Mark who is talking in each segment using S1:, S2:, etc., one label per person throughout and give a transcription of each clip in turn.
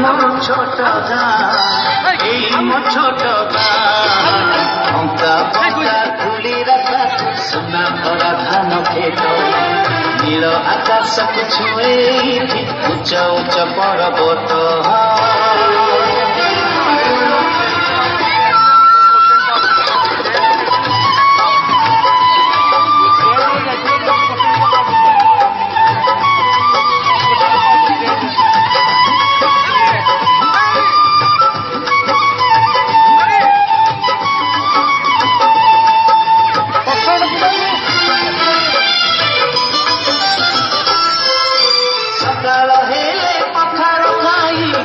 S1: ମୋ ଛୋଟ ଗାଁ ଏଇ ମୋ ଛୋଟ ଗାଁ ଅଙ୍କା ପଙ୍କା ଧୂଳି ରାସ୍ତା ସୁନା ଭରା ଧାନ କ୍ଷେତ ନୀଳ ଆକାଶକୁ ଛୁଏଁ ଉଚ୍ଚ ଉଚ୍ଚ ପର୍ବତ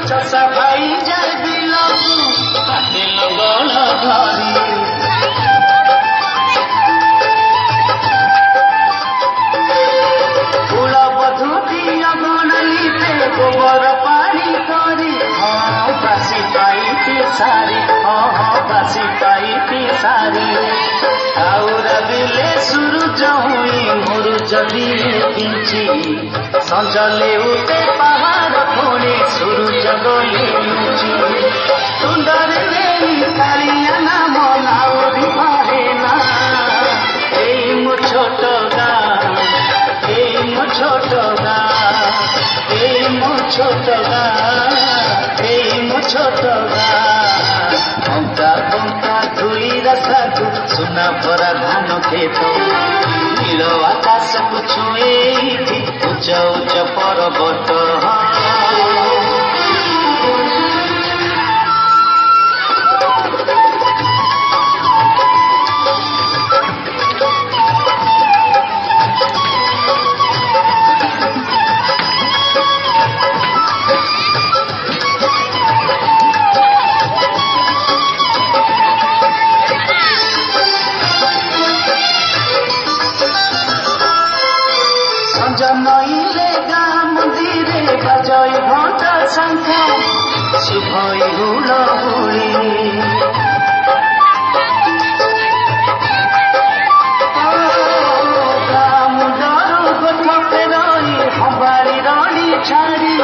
S1: चषा भाई जाए बिलकू काटे लगल धरी फूल बधुती अगणलीते गोबर पानी करी हाँ बासी पाई सारी हाँ बासी पाई सारी आउरा बिले सूरज हुई मुरुज किंची संजले उठे पहाड़ पुणे सूरज गले लुची सुंदर देवी कालिया नाम लाउरी पहेला एई मो छोट गाँ एई मो छोट गाँ एई मो छोट गाँ एई मो छोट गाँ अंका पंका धूली रास्ताକୁ सुना भरा धान खेत नील आकाशକୁ छुएं उच्च उच्च पर्वत जनईले गाँ मन्दिरे बजई घंटा शंख शुभई हुलहुली गाँ मुंडरू गोठके रही हमारी रानी छाड़ी